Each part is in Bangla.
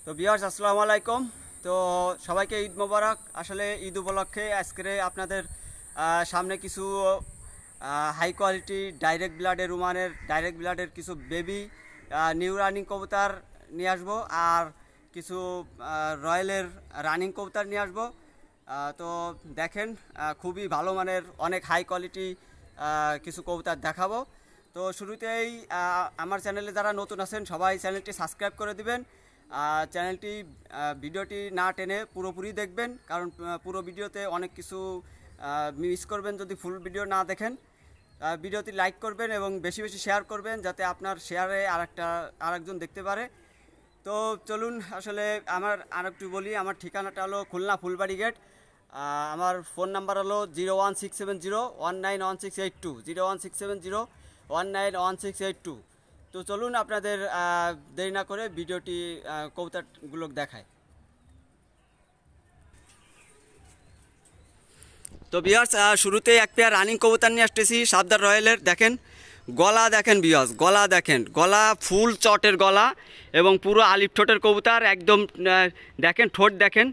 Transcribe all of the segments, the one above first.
তো ভিউয়ার্স আসসালামু আলাইকুম। তো সবাইকে ঈদ মোবারক। আসলে ঈদ উপলক্ষে আজকে আপনাদের সামনে কিছু হাই কোয়ালিটি ডাইরেক্ট ব্লাডের রুমানের ডাইরেক্ট ব্লাডের কিছু বেবি নিউ রানিং কবুতর নিয়ে আসবো, আর কিছু রয়্যালের রানিং কবুতর নিয়ে আসবো। তো দেখেন খুবই ভালো মানের অনেক হাই কোয়ালিটি কিছু কবুতর দেখাবো। তো শুরুতেই আমার চ্যানেলে যারা নতুন আছেন সবাই চ্যানেলটি সাবস্ক্রাইব করে দিবেন। চ্যানেলটি ভিডিওটি না টেনে পুরোপুরি দেখবেন, কারণ পুরো ভিডিওতে অনেক কিছু মিস করবেন যদি ফুল ভিডিও না দেখেন। ভিডিওটি লাইক করবেন এবং বেশি বেশি শেয়ার করবেন, যাতে আপনার শেয়ারে আরেকজন দেখতে পারে। তো চলুন, আসলে আমার আরেকটু বলি। আমার ঠিকানাটা হলো খুলনা ফুলবাড়ি গেট। আমার ফোন নাম্বার হলো 01670191682, 01670191682। তো চলুন আপনাদের দেরি না করে ভিডিওটি কবুতরগুলো দেখায়। তো ভিউয়ার্স শুরুতেই এক পেয়ার রানিং কবুতর নিয়ে আসতেছি সাবদার রয়্যালের। দেখেন গলা, দেখেন ভিউয়ার্স গলা দেখেন, গলা ফুল চটের গলা এবং পুরো আলিফ ঠোঁটের কবুতর। একদম দেখেন ঠোঁট দেখেন,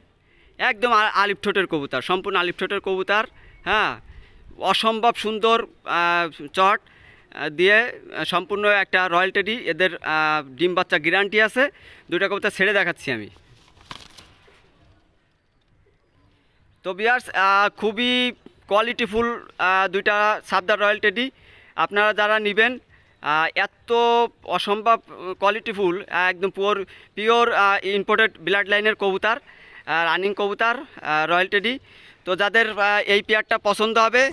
একদম আলিফ ঠোঁটের কবুতর, সম্পূর্ণ আলিফ ঠোঁটের কবুতর। হ্যাঁ, অসম্ভব সুন্দর চট দিয়ে সম্পূর্ণ একটা রয়্যাল টেডি। এদের ডিম বাচ্চা গ্যারান্টি আছে। দুইটা কবুতর ছেড়ে দেখাচ্ছি আমি। তো ভিউয়ার্স খুবই কোয়ালিটিফুল দুইটা সাবদার রয়্যাল টেডি। আপনারা যারা নেবেন এত অসম্ভব কোয়ালিটিফুল, একদম পিওর ইম্পোর্টেড ব্লাড লাইনের কবুতর, রানিং কবুতর রয়্যাল টেডি। তো যাদের এই পেয়ারটা পছন্দ হবে,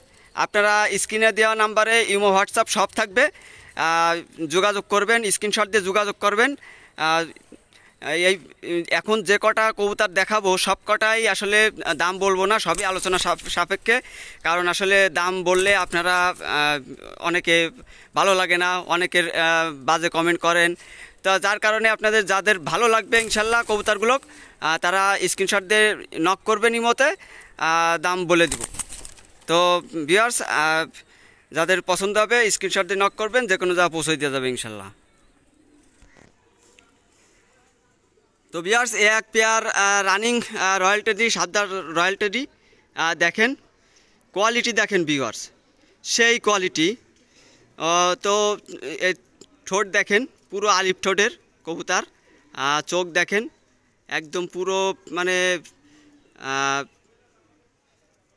আপনারা স্ক্রিনে দেওয়া নাম্বারে ইমো হোয়াটসঅ্যাপ সব থাকবে, যোগাযোগ করবেন, স্ক্রিনশট দিয়ে যোগাযোগ করবেন। এই এখন যে কটা কবুতর দেখাবো সব কটাই আসলে দাম বলবো না, সবই আলোচনা সাপেক্ষে। কারণ আসলে দাম বললে আপনারা অনেকে ভালো লাগে না, অনেকের বাজে কমেন্ট করেন। তো যার কারণে আপনাদের যাদের ভালো লাগবে ইনশাল্লাহ কবুতরগুলো, তারা স্ক্রিনশট দিয়ে নক করবেন, ইমোতে দাম বলে দিব। তো ভিউয়ার্স যাদের পছন্দ হবে স্ক্রিনশট দিয়ে নক করবেন, যে কোনো জায়গা পৌঁছে দেওয়া যাবে ইনশাল্লাহ। তো ভিউয়ার্স এক পেয়ার রানিং রয়্যাল টেডি, সাবদার রয়্যাল টেডি। দেখেন কোয়ালিটি দেখেন ভিউয়ার্স, সেই কোয়ালিটি। তো ঠোঁট দেখেন পুরো আলিফ ঠোঁটের কবুতর। চোখ দেখেন একদম পুরো মানে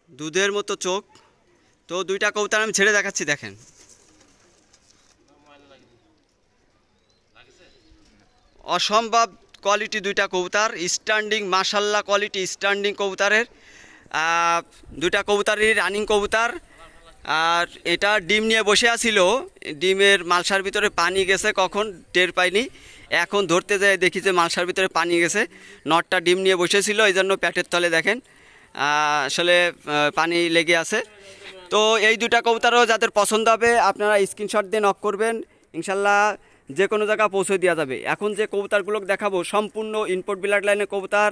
দুধের মতো চোখ। তো দুইটা কবুতর আমি ছেড়ে দেখাচ্ছি, দেখেন অসম্ভব কোয়ালিটি দুইটা কবুতর, স্ট্যান্ডিং মাশাল্লাহ কোয়ালিটি স্ট্যান্ডিং কবুতরের। দুইটা কবুতরই রানিং কবুতর। আর এটা ডিম নিয়ে বসে আছিল, ডিমের মালসার ভিতরে পানি গেছে, কখন টের পাইনি। এখন ধরতে যায় দেখি যে মালসার ভিতরে পানি গেছে। নটটা ডিম নিয়ে বসেছিল, এই জন্য পেটের তলে দেখেন আসলে পানি লেগে আছে। তো এই দুইটা কবুতরও যাদের পছন্দ হবে আপনারা স্ক্রিনশট দিয়ে নক করবেন, ইনশাল্লাহ যে কোনো জায়গা পৌঁছে দেওয়া যাবে। এখন যে কবুতরগুলো দেখাবো সম্পূর্ণ ইম্পোর্ট ব্লাড লাইনের কবুতর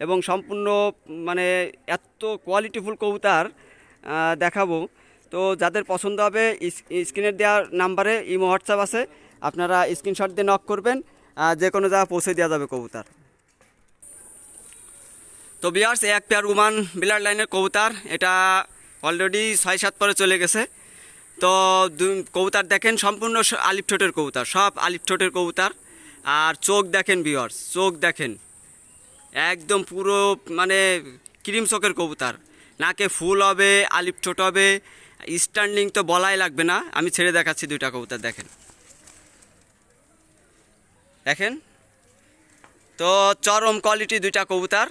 এবং সম্পূর্ণ মানে এত কোয়ালিটিফুল কবুতর দেখাবো। তো যাদের পছন্দ হবে স্ক্রিনের দেওয়ার নাম্বারে ইমো হোয়াটসঅ্যাপ আছে, আপনারা স্ক্রিনশট দিয়ে নক করবেন, যে কোনো জায়গা পৌঁছে দেওয়া যাবে কবুতর। তো ভিউয়ার্স এক পেয়ার ওমান ব্লাড লাইনের কবুতর, এটা অলরেডি 6-7 পরে চলে গেছে। তো কবুতর দেখেন সম্পূর্ণ আলিফ ঠোঁটের কবুতর, সব আলিফ ঠোঁটের কবুতর। আর চোখ দেখেন ভিউয়ার্স, চোখ দেখেন একদম পুরো মানে ক্রিম চোখের কবুতর। নাকে ফুল হবে, আলিফ ঠোঁট হবে, স্ট্যান্ডিং তো বলাই লাগবে না। আমি ছেড়ে দেখাচ্ছি দুইটা কবুতর, দেখেন দেখেন। তো চরম কোয়ালিটি দুইটা কবুতর,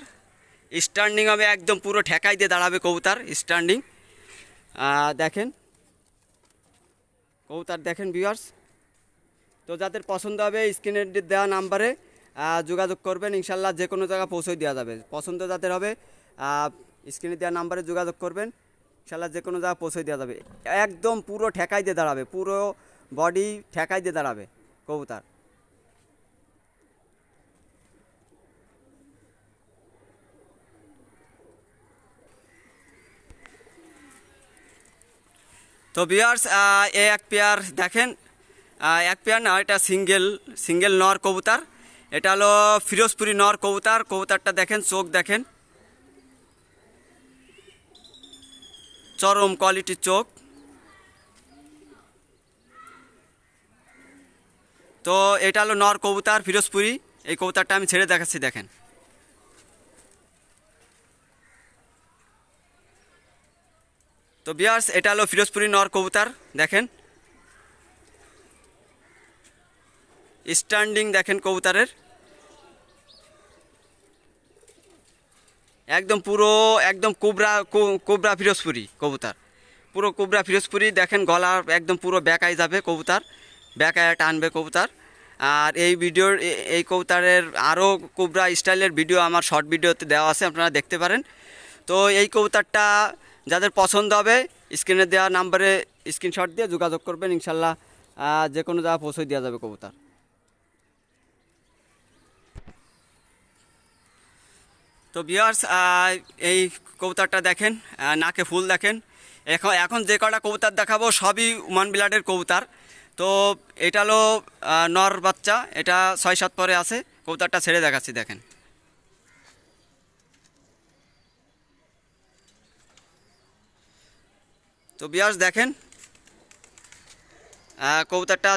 স্ট্যান্ডিং হবে একদম পুরো ঠেকাই দিয়ে দাঁড়াবে কবুতর স্ট্যান্ডিং। দেখেন কবুতর দেখেন ভিউয়ার্স। তো যাদের পছন্দ হবে স্ক্রিনে দেওয়া নাম্বারে যোগাযোগ করবেন, ইনশাল্লাহ যে কোনো জায়গা পৌঁছে দেওয়া যাবে। পছন্দ যাদের হবে স্ক্রিনে দেওয়া নাম্বারে যোগাযোগ করবেন, ইনশাল্লাহ যে কোনো জায়গা পৌঁছে দেওয়া যাবে। একদম পুরো ঠেকাই দিয়ে দাঁড়াবে, পুরো বডি ঠেকাই দিয়ে দাঁড়াবে কবুতর। তো ভিউয়ার্স এক পেয়ার দেখেন এক পেয়ার না, এটা সিঙ্গেল সিঙ্গেল নর কবুতর। এটা হলো ফিরোজপুরি নর কবুতর। কবুতরটা দেখেন, চোখ দেখেন, চরম কোয়ালিটির চোখ। তো এটা হলো নর কবুতর ফিরোজপুরি। এই কবুতরটা আমি ছেড়ে দেখাচ্ছি, দেখেন। তো ভিউয়ার্স, এটা হলো ফিরোজপুরি নর কবুতর, দেখেন স্ট্যান্ডিং দেখেন কবুতরের, একদম পুরো একদম কোবরা ফিরোজপুরি কবুতর, পুরো কোবরা ফিরোজপুরি। দেখেন গলা একদম পুরো ব্যাকায় যাবে কবুতর, ব্যাকায় টানবে কবুতর। আর এই কবুতরের আরও কোবরা স্টাইলের ভিডিও আমার শর্ট ভিডিওতে দেওয়া আছে, আপনারা দেখতে পারেন। তো এই কবুতরটা যাদের পছন্দ হবে স্ক্রিনে দেওয়া নাম্বারে স্ক্রিনশট দিয়ে যোগাযোগ করবেন, ইনশাল্লাহ যে কোনো জায়গা পৌঁছে দেওয়া যাবে কবুতর। তো ভিউয়ার্স, এই কবুতরটা দেখেন, নাকে ফুল দেখেন। এখন যে কটা কবুতর দেখাবো সবই ওমান ব্লাডের কবুতর। তো এটা হলো নর বাচ্চা, এটা 6-7 পরে আছে। কবুতরটা ছেড়ে দেখাচ্ছি, দেখেন। তো ভিউয়ার্স দেখেন, কবুতরটা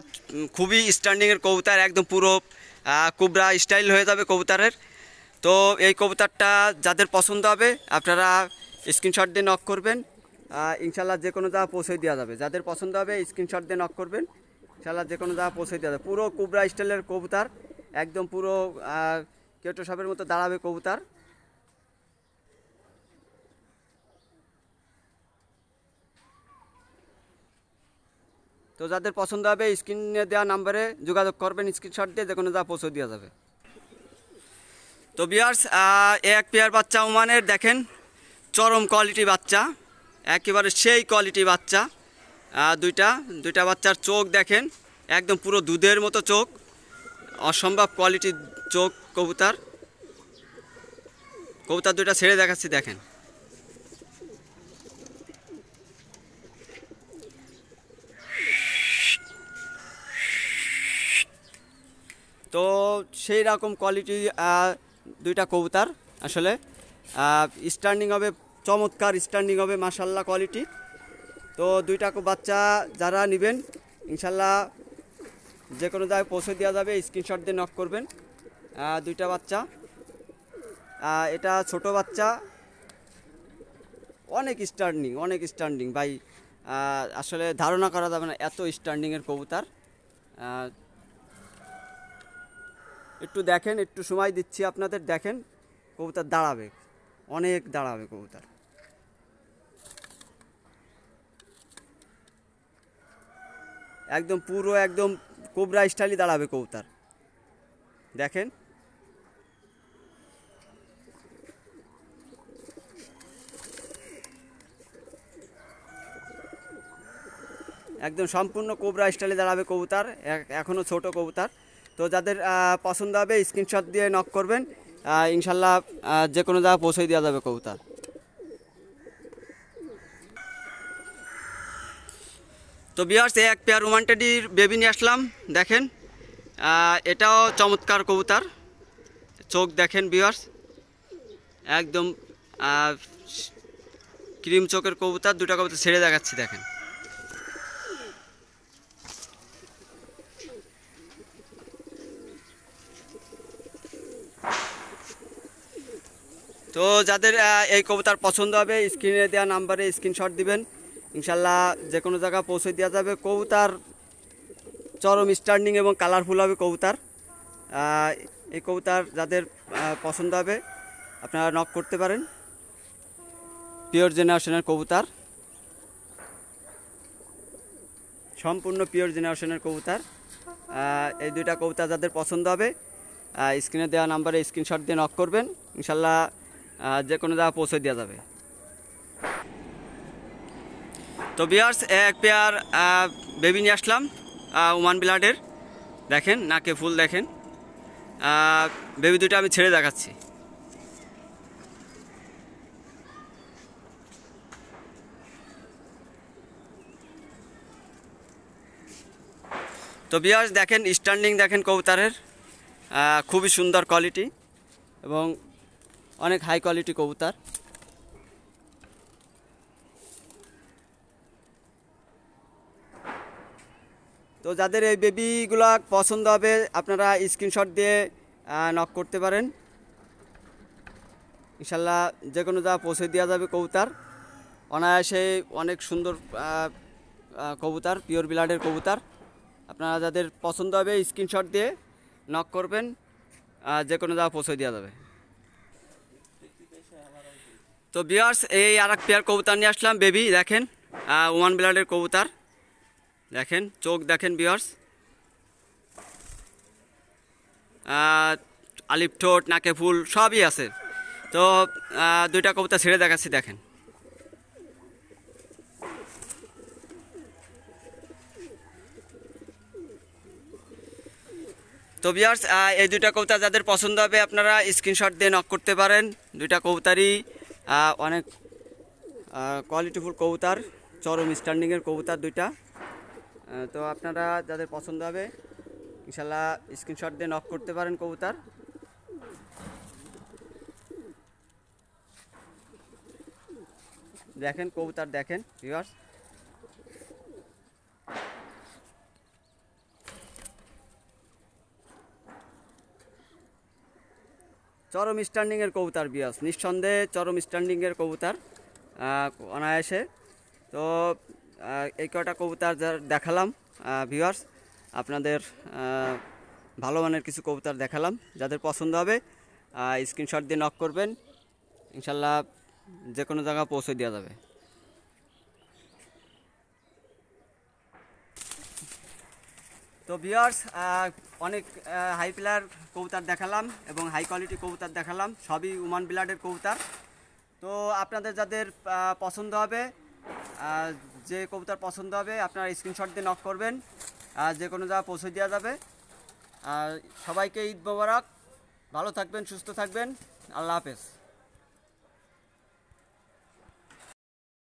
খুবই স্ট্যান্ডিংয়ের কবুতর, একদম পুরো কোবরা স্টাইল হয়ে যাবে কবুতরের। তো এই কবুতরটা যাদের পছন্দ হবে আপনারা স্ক্রিনশট দিয়ে নক করবেন, ইনশাল্লাহ যে কোনো জায়গা পৌঁছে দেওয়া যাবে। যাদের পছন্দ হবে স্ক্রিনশট দিয়ে নক করবেন, ইনশাল্লাহ যে কোনো জায়গা পৌঁছে দেওয়া যাবে। পুরো কোবরা স্টাইলের কবুতর, একদম পুরো কেটো সাপের মতো দাঁড়াবে কবুতর। তো যাদের পছন্দ হবে স্ক্রিনে দেওয়া নাম্বারে যোগাযোগ করবেন, স্ক্রিনশট দিয়ে যে কোনো জায়গা পৌঁছে দেওয়া যাবে। তো ভিউয়ার্স, এক পেয়ার বাচ্চা ওমানের দেখেন, চরম কোয়ালিটি বাচ্চা, একেবারে সেই কোয়ালিটি বাচ্চা। দুইটা বাচ্চার চোখ দেখেন, একদম পুরো দুধের মতো চোখ, অসম্ভব কোয়ালিটির চোখ কবুতর। কবুতর দুইটা ছেড়ে দেখাচ্ছি, দেখেন। তো সেই রকম কোয়ালিটি দুইটা কবুতর, আসলে স্ট্যান্ডিং হবে, চমৎকার স্ট্যান্ডিং হবে, মাশাল্লাহ কোয়ালিটি। তো দুইটা বাচ্চা যারা নেবেন ইনশাল্লাহ যে কোনো জায়গায় পৌঁছে দেওয়া যাবে, স্ক্রিনশট দিয়ে নক করবেন। দুইটা বাচ্চা, এটা ছোট বাচ্চা, অনেক স্ট্যান্ডিং ভাই, আসলে ধারণা করা যাবে না এত স্ট্যান্ডিংয়ের কবুতর। একটু দেখেন, একটু সময় দিচ্ছি আপনাদের, দেখেন কবুতর দাঁড়াবে, অনেক দাঁড়াবে কবুতর। একদম পুরো একদম কোবরা স্টাইলই দাঁড়াবে কবুতর, দেখেন। একদম সম্পূর্ণ কোবরা স্টাইলে দাঁড়াবে কবুতর, এখনও ছোট কবুতর। তো যাদের পছন্দ হবে স্ক্রিনশট দিয়ে নক করবেন, ইনশাল্লাহ যে কোনো জায়গায় পৌঁছে দেওয়া যাবে কবুতর। তো ভিউয়ার্স, এক পেয়ার ওমান টেডির বেবি নিয়ে আসলাম, দেখেন। এটাও চমৎকার কবুতর, চোখ দেখেন ভিউয়ার্স, একদম ক্রিম চোখের কবুতর। দুটা কবুতর ছেড়ে দেখাচ্ছি, দেখেন। তো যাদের এই কবুতর পছন্দ হবে স্ক্রিনে দেওয়া নাম্বারে স্ক্রিনশট দিবেন, ইনশাল্লাহ যে কোনো জায়গায় পৌঁছে দেওয়া যাবে। কবুতর চরম স্ট্যান্ডিং এবং কালারফুল হবে কবুতর। এই কবুতর যাদের পছন্দ হবে আপনারা নক করতে পারেন। পিওর জেনারেশনের কবুতর, সম্পূর্ণ পিওর জেনারেশনের কবুতর। এই দুইটা কবুতর যাদের পছন্দ হবে স্ক্রিনে দেওয়া নাম্বারে স্ক্রিনশট দিয়ে নক করবেন, ইনশাল্লাহ যে কোনো জায়গায় পৌঁছে দেওয়া যাবে। তো ভিউয়ার্স, এক পেয়ার বেবি নিয়ে আসলাম ওমান ব্লাডের, দেখেন নাকে ফুল দেখেন। বেবি দুটো আমি ছেড়ে দেখাচ্ছি। তো তো ভিউয়ার্স দেখেন স্ট্যান্ডিং দেখেন কবুতরের খুবই সুন্দর কোয়ালিটি এবং অনেক হাই কোয়ালিটি কবুতর। তো যাদের এই বেবিগুলো পছন্দ হবে আপনারা স্ক্রিনশট দিয়ে নক করতে পারেন, ইনশাল্লাহ যে কোনো জায়গা পৌঁছে দেওয়া যাবে কবুতর। অনায়াসে অনেক সুন্দর কবুতর, পিওর ব্লাডের কবুতর। আপনারা যাদের পছন্দ হবে স্ক্রিনশট দিয়ে নক করবেন, যে কোনো জায়গা পৌঁছে দেওয়া যাবে। তো ভিউয়ার্স এই আর এক পেয়ার কবুতর নিয়ে আসলাম বেবি, দেখেন ওমান ব্লাডের কবুতর, দেখেন চোখ দেখেন ভিউয়ার্স, আলিফ ঠোঁট নাকে ফুল সবই আছে। তো দুইটা কবুতর ছেড়ে দেখাচ্ছি, দেখেন। তো ভিউয়ার্স এই দুইটা কবুতর যাদের পছন্দ হবে আপনারা স্ক্রিনশট দিয়ে নক করতে পারেন। দুইটা কবুতরই অনেক কোয়ালিটিফুল কবুতর, চরম স্ট্যান্ডিংয়ের কবুতর দুইটা। তো আপনারা যাদের পছন্দ হবে ইনশাল্লাহ স্ক্রিনশট দিয়ে নক করতে পারেন কবুতর। দেখেন কবুতর দেখেন ভিউয়ার্স, চরম স্ট্যান্ডিংয়ের কবুতর ভিউয়ার্স, নিঃসন্দেহে চরম স্ট্যান্ডিংয়ের কবুতর অনায়াসে। তো এই কটা কবুতর যা দেখালাম ভিউয়ার্স, আপনাদের ভালো মানের কিছু কবুতর দেখালাম। যাদের পছন্দ হবে স্ক্রিনশট দিয়ে নক করবেন, ইনশাল্লাহ যে কোনো জায়গা পৌঁছে দেওয়া যাবে। তো ভিউয়ার্স অনেক হাই প্লেয়ার কবুতর দেখালাম এবং হাই কোয়ালিটি কবুতর দেখালাম, সবই ওমান ব্লাডের কবুতর। তো আপনাদের যাদের পছন্দ হবে, যে কবুতর পছন্দ হবে আপনারা স্ক্রিনশট দিয়ে নক করবেন, যে কোনো জায়গা পৌঁছে দেওয়া যাবে। সবাইকে ঈদ মোবারক, ভালো থাকবেন, সুস্থ থাকবেন, আল্লাহ হাফেজ।